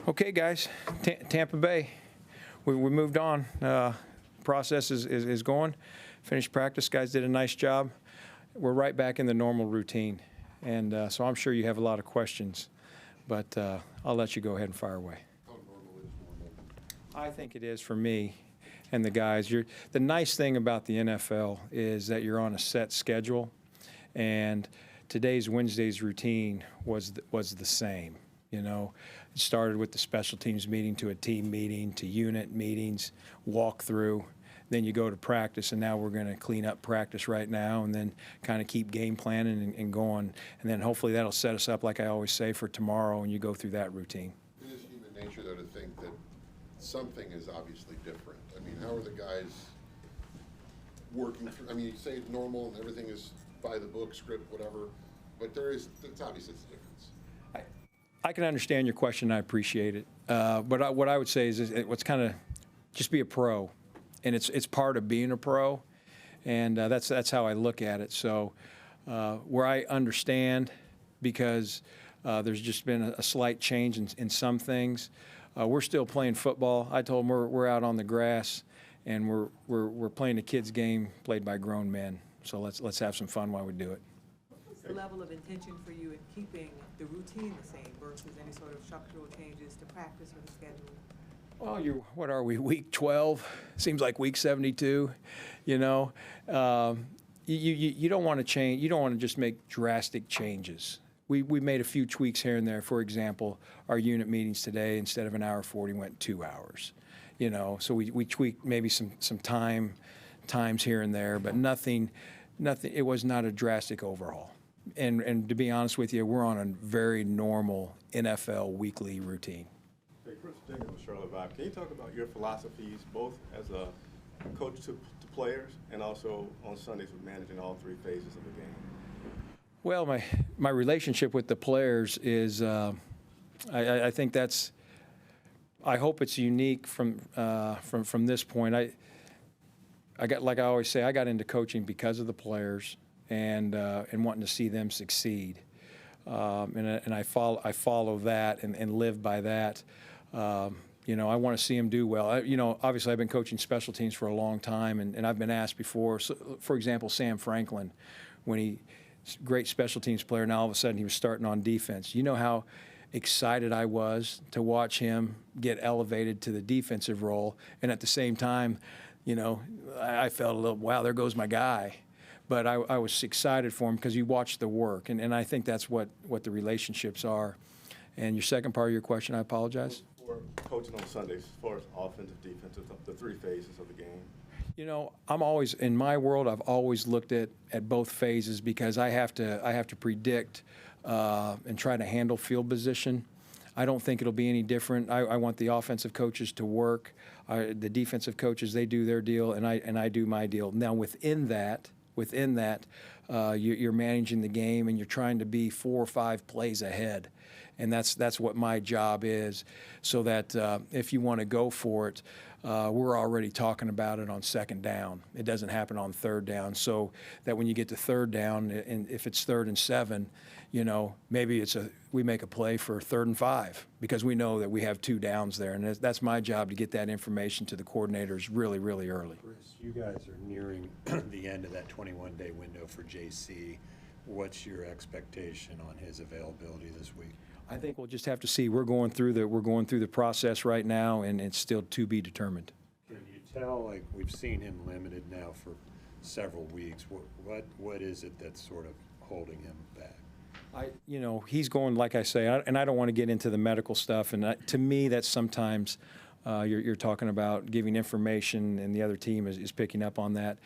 Okay, guys, Tampa Bay, we moved on. Process is going. Finished practice, guys did a nice job. We're right back in the normal routine, and so I'm sure you have a lot of questions, but I'll let you go ahead and fire away. How normal is normal? I think it is for me and the guys. The nice thing about the NFL is that you're on a set schedule, and Wednesday's routine was the same. You know, it started with the special teams meeting to a team meeting to unit meetings, walk through. Then you go to practice, and now we're going to clean up practice right now and then kind of keep game planning and going. And then hopefully that'll set us up, like I always say, for tomorrow, and you go through that routine. It is human nature, though, to think that something is obviously different. I mean, how are the guys working through? I mean, you say it's normal and everything is by the book, script, whatever, but it's obvious it's a difference. I can understand your question. I appreciate it. But what I would say is what's kind of just be a pro, and it's part of being a pro, and that's how I look at it. So where I understand, because there's just been a slight change in some things. We're still playing football. I told them we're out on the grass, and we're playing a kids game played by grown men. So let's have some fun while we do it. What's the level of intention for you in keeping the routine the same versus any sort of structural changes to practice or the schedule? Well, what are we, week 12? Seems like week 72, you know. You don't want to change. You don't want to just make drastic changes. We made a few tweaks here and there. For example, our unit meetings today, instead of an hour 40, went 2 hours. You know, so we tweaked maybe some times here and there, but nothing. It was not a drastic overhaul. And to be honest with you, we're on a very normal NFL weekly routine. Hey, Chris Jenkins with Charlotte Vibe. Can you talk about your philosophies, both as a coach to players and also on Sundays with managing all three phases of the game? Well, my relationship with the players is, I think that's, I hope it's unique from this point. I got, like I always say, I got into coaching because of the players and wanting to see them succeed. And I follow that and live by that. You know, I want to see them do well. You know, obviously I've been coaching special teams for a long time, and I've been asked before. So, for example, Sam Franklin, when he great special teams player, now all of a sudden he was starting on defense. You know how excited I was to watch him get elevated to the defensive role, and at the same time, you know, I felt a little, wow, there goes my guy. But I was excited for him because you watch the work, and I think that's what the relationships are. And your second part of your question, I apologize? For coaching on Sundays, as far as offensive, defensive, the three phases of the game. You know, I'm always, in my world, I've always looked at both phases because I have to predict and try to handle field position. I don't think it'll be any different. I want the offensive coaches to work. The defensive coaches, they do their deal, and I do my deal. Now, within that, you're managing the game, and you're trying to be 4 or 5 plays ahead, and that's what my job is. So that if you want to go for it, we're already talking about it on second down. It doesn't happen on third down. So that when you get to third down, and if it's 3rd and 7, you know, maybe we make a play for 3rd and 5 because we know that we have 2 downs there, and that's my job to get that information to the coordinators really, really early. Chris, you guys are nearing the end of that 21-day window for JC. What's your expectation on his availability this week? I think we'll just have to see. We're going through the process right now, and it's still to be determined. Can you tell, like, we've seen him limited now for several weeks. What is it that's sort of holding him back? You know, he's going, like I say, and I don't want to get into the medical stuff. And to me, that's sometimes you're talking about giving information, and the other team is picking up on that.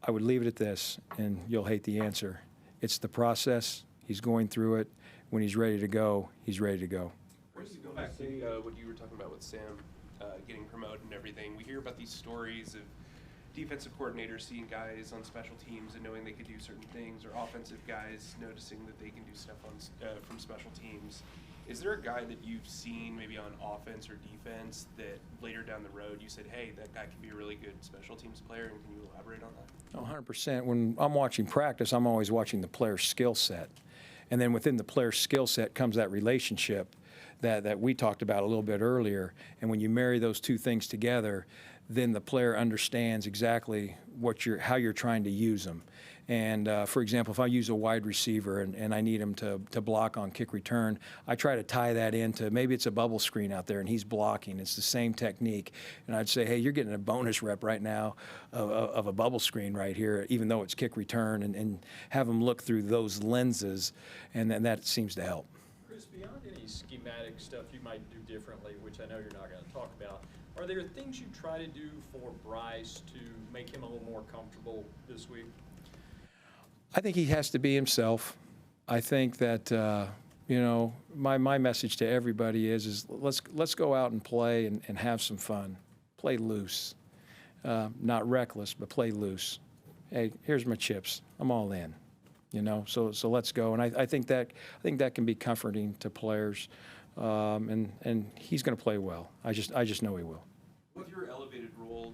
I would leave it at this, and you'll hate the answer. It's the process. He's going through it. When he's ready to go, he's ready to go. Where does it go back to what you were talking about with Sam getting promoted and everything? We hear about these stories of defensive coordinators seeing guys on special teams and knowing they could do certain things, or offensive guys noticing that they can do stuff from special teams. Is there a guy that you've seen maybe on offense or defense that later down the road you said, hey, that guy could be a really good special teams player, and can you elaborate on that? 100%. When I'm watching practice, I'm always watching the player's skill set. And then within the player's skill set comes that relationship that we talked about a little bit earlier. And when you marry those two things together, then the player understands exactly how you're trying to use them. And for example, if I use a wide receiver and I need him to block on kick return, I try to tie that into maybe it's a bubble screen out there and he's blocking. It's the same technique. And I'd say, hey, you're getting a bonus rep right now of a bubble screen right here, even though it's kick return, and have him look through those lenses, and then that seems to help. Chris, beyond any schematic stuff you might do differently, which I know you're not going to talk about, are there things you try to do for Bryce to make him a little more comfortable this week? I think he has to be himself. I think that my message to everybody is let's go out and play and have some fun. Play loose, not reckless, but play loose. Hey, here's my chips. I'm all in. So let's go. And I think that can be comforting to players, and he's going to play well. I just know he will. With your elevated role,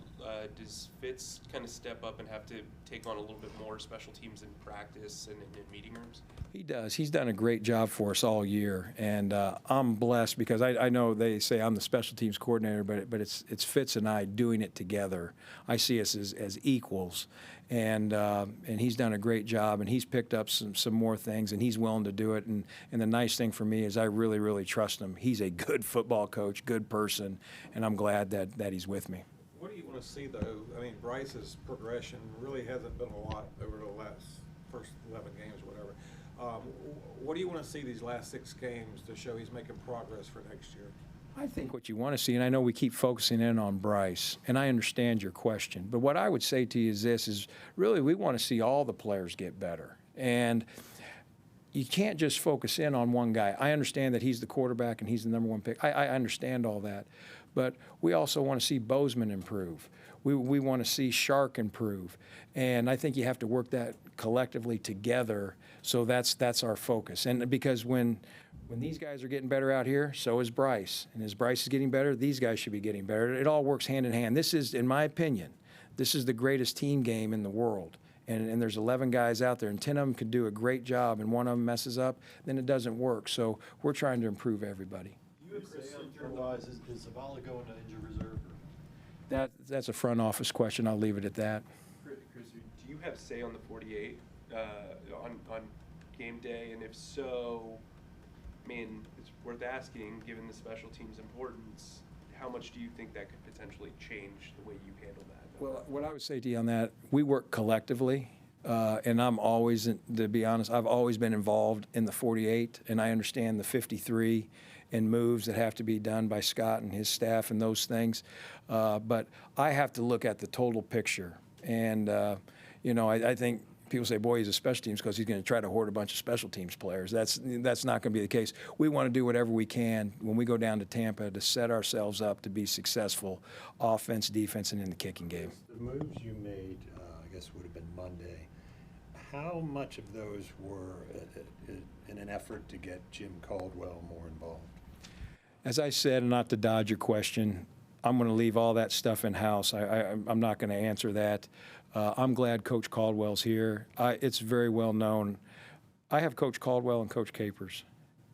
does Fitz kind of step up and have to take on a little bit more special teams in practice and in meeting rooms? He does. He's done a great job for us all year, and I'm blessed because I know they say I'm the special teams coordinator, but it's Fitz and I doing it together. I see us as equals, and he's done a great job, and he's picked up some more things, and he's willing to do it. And the nice thing for me is I really, really trust him. He's a good football coach, good person, and I'm glad that he's with me. What do you want to see, though? I mean, Bryce's progression really hasn't been a lot over the first 11 games, whatever. What do you want to see these last 6 games to show he's making progress for next year? I think what you want to see, and I know we keep focusing in on Bryce, and I understand your question, but what I would say to you is this, is really we want to see all the players get better. And you can't just focus in on one guy. I understand that he's the quarterback and he's the number 1 pick. I understand all that. But we also want to see Bozeman improve. We want to see Shark improve. And I think you have to work that collectively together, so that's our focus. And because when these guys are getting better out here, so is Bryce. And as Bryce is getting better, these guys should be getting better. It all works hand in hand. This is, in my opinion, this is the greatest team game in the world. And there's 11 guys out there, and 10 of them could do a great job, and one of them messes up, then it doesn't work. So we're trying to improve everybody. Is Zavala going to injured reserve? That's a front office question. I'll leave it at that. Chris, do you have say on the 48 on game day? And if so, I mean, it's worth asking, given the special teams' importance, how much do you think that could potentially change the way you handle that? Well, what I would say to you on that, we work collectively, and I'm always, to be honest, I've always been involved in the 48, and I understand the 53 and moves that have to be done by Scott and his staff and those things. But I have to look at the total picture. And, I think people say, boy, he's a special teams because he's going to try to hoard a bunch of special teams players. That's not going to be the case. We want to do whatever we can when we go down to Tampa to set ourselves up to be successful, offense, defense, and in the kicking game. The moves you made, I guess would have been Monday. How much of those were in an effort to get Jim Caldwell more involved? As I said, and not to dodge your question, I'm going to leave all that stuff in-house. I'm not going to answer that. I'm glad Coach Caldwell's here. It's very well known. I have Coach Caldwell and Coach Capers,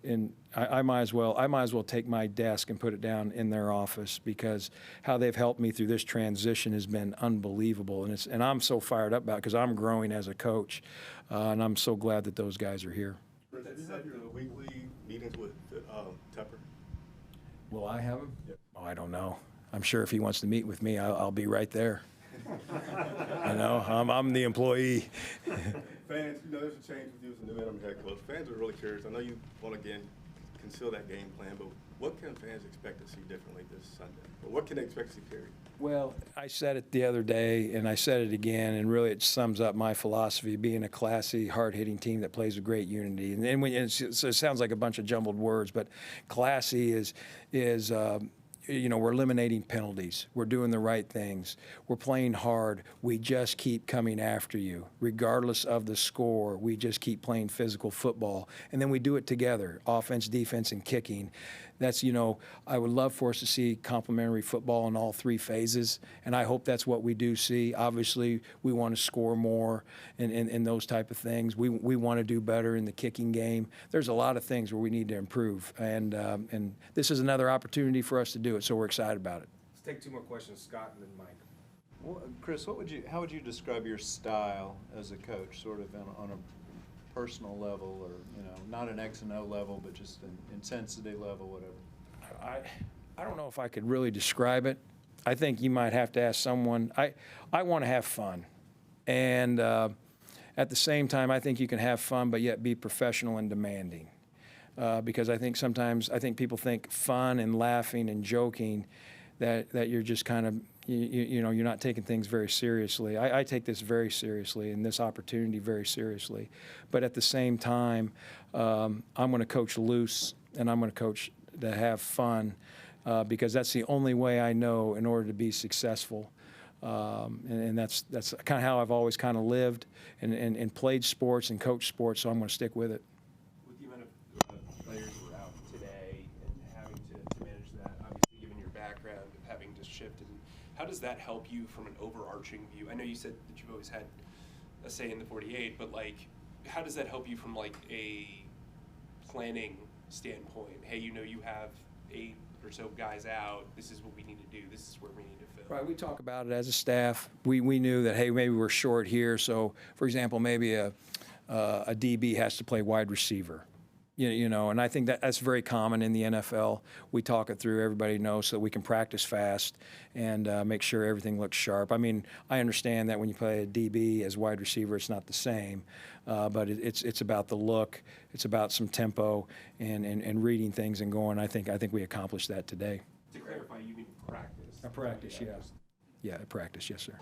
and I might as well take my desk and put it down in their office, because how they've helped me through this transition has been unbelievable, and I'm so fired up about it because I'm growing as a coach, and I'm so glad that those guys are here. Chris, have you had your weekly meetings with Tepper? Will I have him? Yep. Oh, I don't know. I'm sure if he wants to meet with me, I'll be right there. I'm the employee. Fans, there's a change with you as a new interim head coach. Fans are really curious. I know you want to, again, conceal that game plan, but what can fans expect to see differently this Sunday? Or what can they expect to see, period? Well, I said it the other day, and I said it again, and really it sums up my philosophy, being a classy, hard-hitting team that plays with great unity. And so it sounds like a bunch of jumbled words, but classy is we're eliminating penalties. We're doing the right things. We're playing hard. We just keep coming after you. Regardless of the score, we just keep playing physical football. And then we do it together, offense, defense, and kicking. That's, you know, I would love for us to see complementary football in all three phases, and I hope that's what we do see. Obviously, we want to score more and those type of things. We want to do better in the kicking game. There's a lot of things where we need to improve, and this is another opportunity for us to do it, so we're excited about it. Let's take two more questions, Scott and then Mike. Well, Chris, how would you describe your style as a coach, sort of on a personal level, or, you know, not an X and O level, but just an intensity level, whatever? I don't know if I could really describe it. I think you might have to ask someone. I want to have fun, and at the same time, I think you can have fun but yet be professional and demanding. Because I think sometimes people think fun and laughing and joking that you're just kind of you know, you're not taking things very seriously. I take this very seriously and this opportunity very seriously, but at the same time, I'm going to coach loose and I'm going to coach to have fun because that's the only way I know in order to be successful. And that's kind of how I've always kind of lived and played sports and coached sports, so I'm going to stick with it. With the amount of players who are out today and having to manage that, obviously given your background of having to shift, and how does that help you from an overarching view? I know you said that you've always had a say in the 48, but like, how does that help you from like a planning standpoint? Hey, you know, you have 8 or so guys out. This is what we need to do. This is where we need to fill. Right, we talk about it as a staff. We knew that, hey, maybe we're short here. So, for example, maybe a DB has to play wide receiver. You know, and I think that's very common in the NFL. We talk it through. Everybody knows so that we can practice fast and make sure everything looks sharp. I mean, I understand that when you play a DB as wide receiver, it's not the same, but it's about the look. It's about some tempo and reading things and going. I think we accomplished that today. To clarify, you mean practice? A practice, yeah. Yeah, a practice, yes, sir.